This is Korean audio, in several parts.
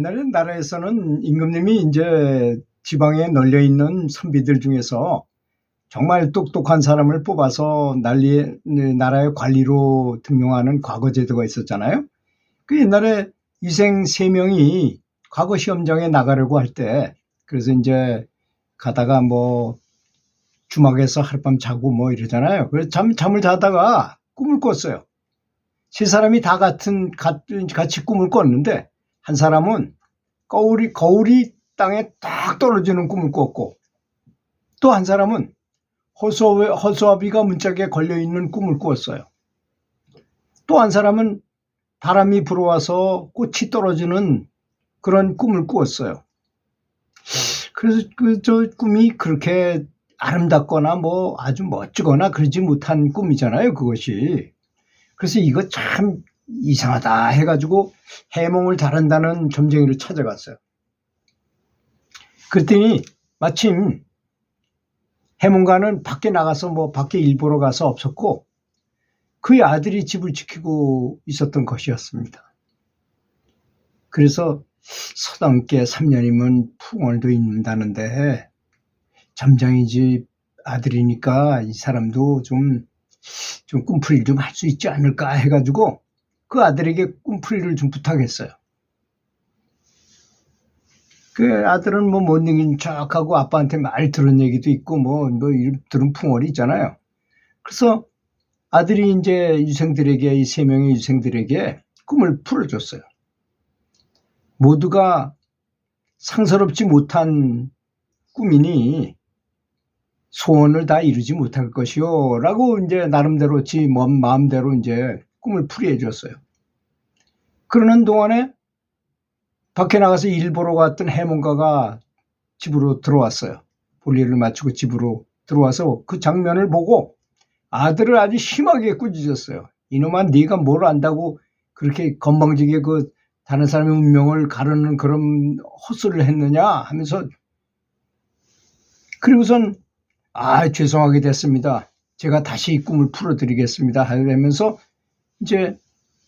옛날에 나라에서는 임금님이 이제 지방에 널려 있는 선비들 중에서 정말 똑똑한 사람을 뽑아서 나라의 관리로 등용하는 과거 제도가 있었잖아요. 그 옛날에 위생 3명이 과거 시험장에 나가려고 할 때, 그래서 이제 가다가 뭐 주막에서 하룻밤 자고 뭐 이러잖아요. 그래서 잠을 자다가 꿈을 꿨어요. 3사람이 다 같이 꿈을 꿨는데, 한 사람은 거울이 땅에 딱 떨어지는 꿈을 꿨고, 또 한 사람은 허수아비가 문짝에 걸려있는 꿈을 꾸었어요. 또 한 사람은 바람이 불어와서 꽃이 떨어지는 그런 꿈을 꾸었어요. 그래서 저 꿈이 그렇게 아름답거나 뭐 아주 멋지거나 그러지 못한 꿈이잖아요, 그것이. 그래서 이거 참 이상하다 해가지고 해몽을 잘한다는 점쟁이를 찾아갔어요. 그랬더니 마침 해몽가는 밖에 나가서 뭐 밖에 일 보러 가서 없었고 그의 아들이 집을 지키고 있었던 것이었습니다. 그래서 서당께 3년이면 풍월도 있는다는데 점장이 집 아들이니까 이 사람도 좀 꿈풀이를 좀 할 수 있지 않을까 해가지고 그 아들에게 꿈풀이를 좀 부탁했어요. 그 아들은 뭐 못 이긴 척하고 아빠한테 말 들은 얘기도 있고 뭐 들은 풍월이 있잖아요. 그래서 아들이 이제 이 3명의 유생들에게 꿈을 풀어줬어요. 모두가 상서롭지 못한 꿈이니 소원을 다 이루지 못할 것이요 라고 이제 나름대로 지 마음대로 이제 꿈을 풀이해 줬어요. 그러는 동안에 밖에 나가서 일 보러 갔던 해몽가가 집으로 들어왔어요. 볼일을 마치고 집으로 들어와서 그 장면을 보고 아들을 아주 심하게 꾸짖었어요. 이놈아, 네가 뭘 안다고 그렇게 건방지게 그 다른 사람의 운명을 가르는 그런 헛소리를 했느냐 하면서, 그리고선 죄송하게 됐습니다. 제가 다시 꿈을 풀어드리겠습니다 하면서 이제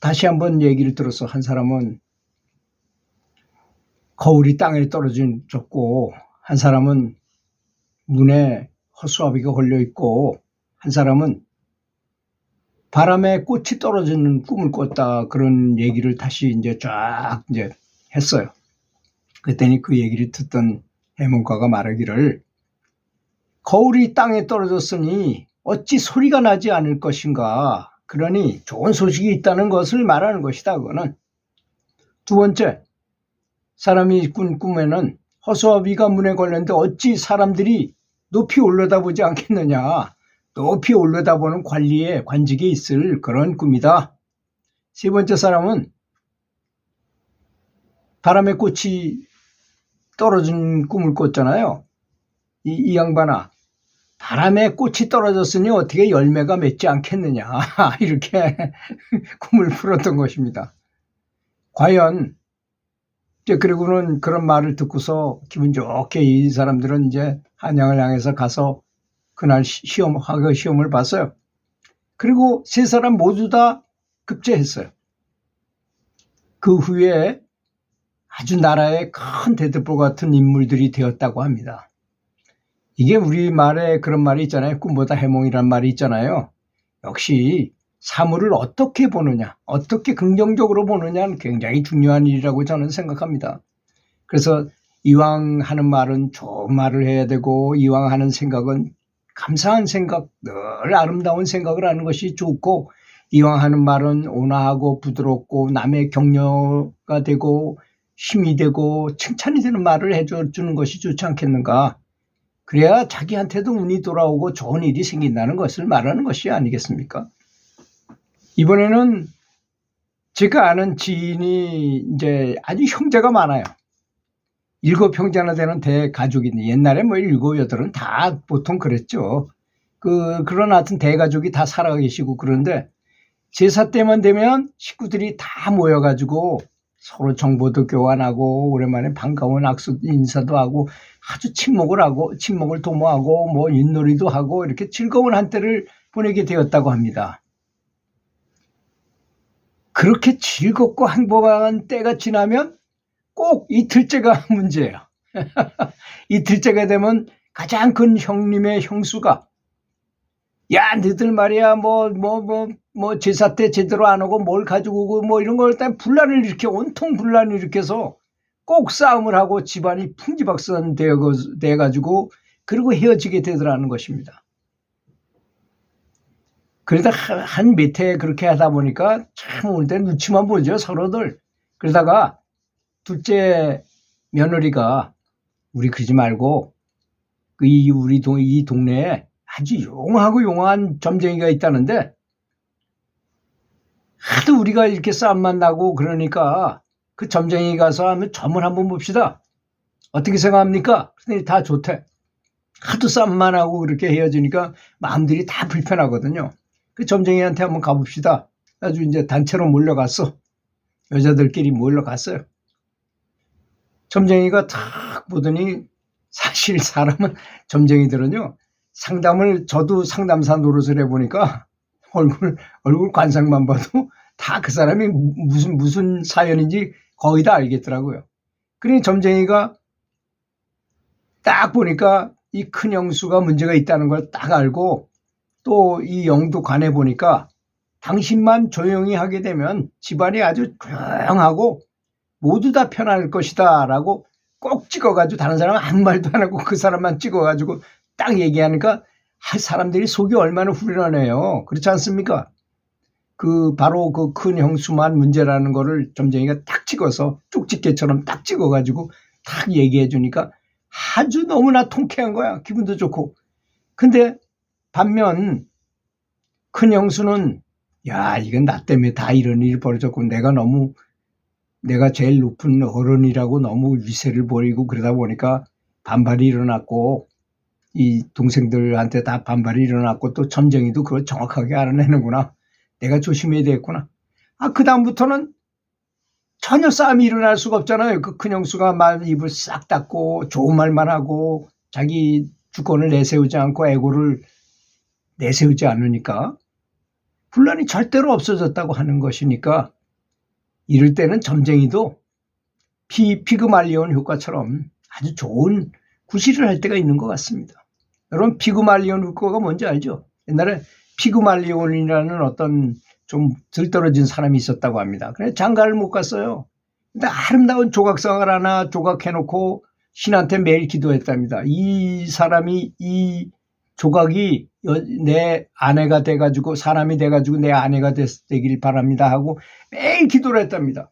다시 한번 얘기를 들어서 한 사람은 거울이 땅에 떨어졌고 한 사람은 문에 허수아비가 걸려 있고 한 사람은 바람에 꽃이 떨어지는 꿈을 꿨다, 그런 얘기를 다시 이제 쫙 이제 했어요. 그랬더니 그 얘기를 듣던 해몽가가 말하기를, 거울이 땅에 떨어졌으니 어찌 소리가 나지 않을 것인가, 그러니 좋은 소식이 있다는 것을 말하는 것이다, 그거는. 두 번째, 사람이 꾼 꿈에는 허수아비가 문에 걸렸는데 어찌 사람들이 높이 올려다보지 않겠느냐, 높이 올려다보는 관직에 있을 그런 꿈이다. 세 번째 사람은 바람에 꽃이 떨어진 꿈을 꿨잖아요. 이 양반아, 바람에 꽃이 떨어졌으니 어떻게 열매가 맺지 않겠느냐 이렇게 꿈을 풀었던 것입니다. 과연 이제 그리고는 그런 말을 듣고서 기분 좋게 이 사람들은 이제 한양을 향해서 가서 그날 시험을 봤어요. 그리고 3사람 모두 다 급제했어요. 그 후에 아주 나라의 큰 대들보 같은 인물들이 되었다고 합니다. 이게 우리말에 그런 말이 있잖아요. 꿈보다 해몽이란 말이 있잖아요. 역시 사물을 어떻게 보느냐, 어떻게 긍정적으로 보느냐는 굉장히 중요한 일이라고 저는 생각합니다. 그래서 이왕 하는 말은 좋은 말을 해야 되고, 이왕 하는 생각은 감사한 생각, 늘 아름다운 생각을 하는 것이 좋고, 이왕 하는 말은 온화하고 부드럽고 남의 격려가 되고 힘이 되고 칭찬이 되는 말을 해주는 것이 좋지 않겠는가. 그래야 자기한테도 운이 돌아오고 좋은 일이 생긴다는 것을 말하는 것이 아니겠습니까? 이번에는 제가 아는 지인이 이제 아주 형제가 많아요. 7형제나 되는 대가족인데, 옛날에 뭐 7, 8은 다 보통 그랬죠. 그런 하여튼 대가족이 다 살아 계시고, 그런데 제사 때만 되면 식구들이 다 모여가지고 서로 정보도 교환하고 오랜만에 반가운 악수 인사도 하고 아주 친목을 도모하고 뭐 윷놀이도 하고 이렇게 즐거운 한때를 보내게 되었다고 합니다. 그렇게 즐겁고 행복한 때가 지나면 꼭 이틀째가 문제야. 이틀째가 되면 가장 큰 형님의 형수가 야, 너희들 말이야, 제사 때 제대로 안 오고 뭘 가지고 오고 뭐 이런 걸 일단 분란을 일으켜, 온통 분란을 일으켜서 꼭 싸움을 하고 집안이 풍지박산 돼가지고 그리고 헤어지게 되더라는 것입니다. 그러다 한 몇 해 그렇게 하다 보니까 참 오늘 때 눈치만 보죠, 서로들. 그러다가 둘째 며느리가 우리 그러지 말고 이 동네에 아주 용하고 용한 점쟁이가 있다는데 하도 우리가 이렇게 싸움만 나고 그러니까 그 점쟁이 가서 하면 점을 한번 봅시다. 어떻게 생각합니까? 그랬더니 다 좋대. 하도 싸움만 하고 그렇게 헤어지니까 마음들이 다 불편하거든요. 그 점쟁이한테 한번 가봅시다. 아주 이제 단체로 몰려갔어. 여자들끼리 몰려갔어요. 점쟁이가 탁 보더니 사실 사람은 점쟁이들은요. 저도 상담사 노릇을 해보니까 얼굴 관상만 봐도 다 그 사람이 무슨 사연인지 거의 다 알겠더라고요. 그러니 점쟁이가 딱 보니까 이 큰 형수가 문제가 있다는 걸 딱 알고 또 이 영도 관해 보니까 당신만 조용히 하게 되면 집안이 아주 조용하고 모두 다 편할 것이다 라고 꼭 찍어가지고 다른 사람은 아무 말도 안 하고 그 사람만 찍어가지고 딱 얘기하니까 사람들이 속이 얼마나 후련하네요. 그렇지 않습니까? 바로 그 큰 형수만 문제라는 거를 점쟁이가 딱 찍어서 쪽집게처럼 딱 찍어가지고 딱 얘기해 주니까 아주 너무나 통쾌한 거야. 기분도 좋고. 근데 반면 큰 형수는 야, 이건 나 때문에 다 이런 일이 벌어졌고 내가 제일 높은 어른이라고 너무 위세를 보이고 그러다 보니까 반발이 일어났고 이 동생들한테 다 반발이 일어났고 또 점쟁이도 그걸 정확하게 알아내는구나. 내가 조심해야 되겠구나. 그 다음부터는 전혀 싸움이 일어날 수가 없잖아요. 그 큰 형수가 입을 싹 닫고 좋은 말만 하고 자기 주권을 내세우지 않고 애고를 내세우지 않으니까 분란이 절대로 없어졌다고 하는 것이니까 이럴 때는 점쟁이도 피그말리온 효과처럼 아주 좋은 구실을 할 때가 있는 것 같습니다. 여러분 피그말리온 효과가 뭔지 알죠? 옛날에 피그말리온이라는 어떤 좀 들떨어진 사람이 있었다고 합니다. 그래서 장가를 못 갔어요. 근데 아름다운 조각상을 하나 조각해놓고 신한테 매일 기도했답니다. 이 사람이 이 조각이 내 아내가 돼가지고 사람이 돼가지고 내 아내가 되길 바랍니다 하고 매일 기도를 했답니다.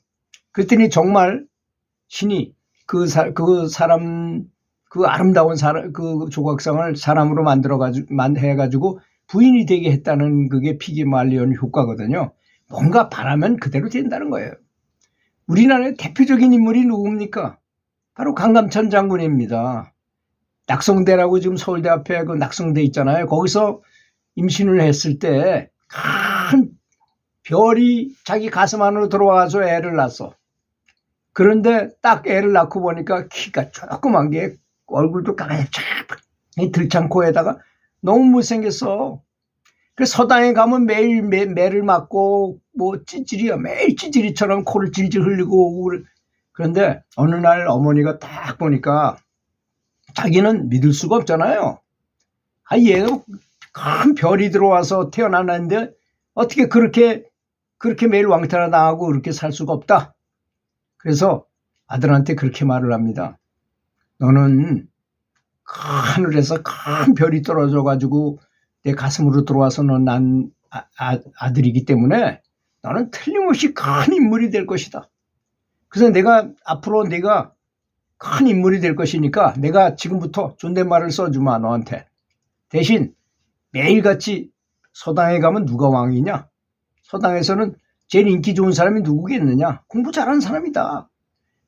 그랬더니 정말 신이 그 사람 그 아름다운 그 조각상을 사람으로 해가지고 부인이 되게 했다는 그게 피그말리온 효과거든요. 뭔가 바라면 그대로 된다는 거예요. 우리나라의 대표적인 인물이 누굽니까? 바로 강감찬 장군입니다. 낙성대라고 지금 서울대 앞에 그 낙성대 있잖아요. 거기서 임신을 했을 때 큰 별이 자기 가슴 안으로 들어와서 애를 낳았어. 그런데 딱 애를 낳고 보니까 키가 조그만 게 얼굴도 까맣게 들창코에다가 너무 못생겼어. 그래서 서당에 가면 매일 매를 맞고 찌질이야. 매일 찌질이처럼 코를 질질 흘리고 오고 그런데 어느 날 어머니가 딱 보니까 자기는 믿을 수가 없잖아요. 얘가 큰 별이 들어와서 태어났는데 어떻게 그렇게 매일 왕따라 당하고 그렇게 살 수가 없다. 그래서 아들한테 그렇게 말을 합니다. 너는 하늘에서 큰 별이 떨어져가지고 내 가슴으로 들어와서 난 아들이기 때문에 너는 틀림없이 큰 인물이 될 것이다. 그래서 앞으로 내가 큰 인물이 될 것이니까 내가 지금부터 존댓말을 써주마 너한테. 대신 매일같이 서당에 가면 누가 왕이냐? 서당에서는 제일 인기 좋은 사람이 누구겠느냐? 공부 잘하는 사람이다.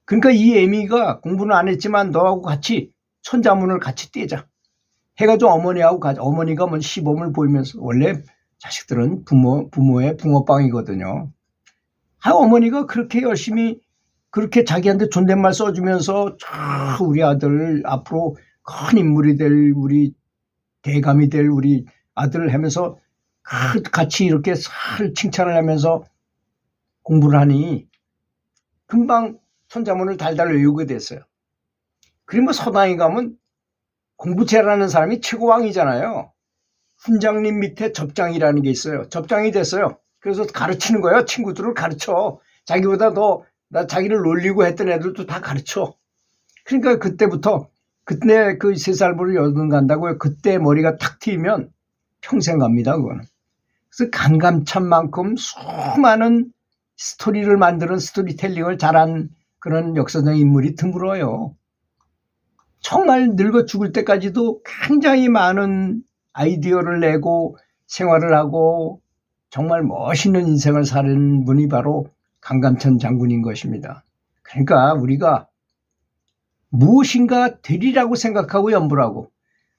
그러니까 이 애미가 공부는 안 했지만 너하고 같이 천자문을 같이 떼자. 해가지고 어머니가 시범을 보이면서 원래 자식들은 부모의 붕어빵이거든요. 어머니가 그렇게 열심히 그렇게 자기한테 존댓말 써주면서 우리 아들 앞으로 큰 인물이 될 우리 대감이 될 우리 아들을 하면서 같이 이렇게 잘 칭찬을 하면서 공부를 하니 금방 손자문을 달달 외우게 됐어요. 그리고 뭐 서당에 가면 공부 잘하는 사람이 최고왕이잖아요. 훈장님 밑에 접장이라는 게 있어요. 접장이 됐어요. 그래서 가르치는 거예요. 친구들을 가르쳐. 자기보다 더 자기를 놀리고 했던 애들도 다 가르쳐. 그러니까 그때부터 그때 그 3살부로 여든 간다고요. 그때 머리가 탁 트이면 평생 갑니다. 그거는. 그래서 강감찬만큼 수많은 스토리를 만드는 스토리텔링을 잘한 그런 역사적 인물이 드물어요. 정말 늙어 죽을 때까지도 굉장히 많은 아이디어를 내고 생활을 하고 정말 멋있는 인생을 사는 분이 바로 강감찬 장군인 것입니다. 그러니까 우리가 무엇인가 되리라고 생각하고 연불 하고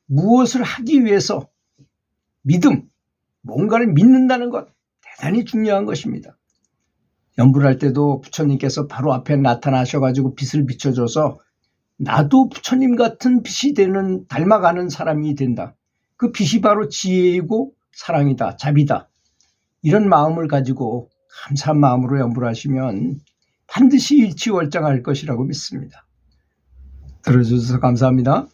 무엇을 하기 위해서 믿음, 뭔가를 믿는다는 것 대단히 중요한 것입니다. 연불할 때도 부처님께서 바로 앞에 나타나셔가지고 빛을 비춰줘서 나도 부처님 같은 빛이 되는 닮아가는 사람이 된다. 그 빛이 바로 지혜이고 사랑이다, 자비다. 이런 마음을 가지고 감사한 마음으로 연불하시면 반드시 일치월장할 것이라고 믿습니다. 들어주셔서 감사합니다.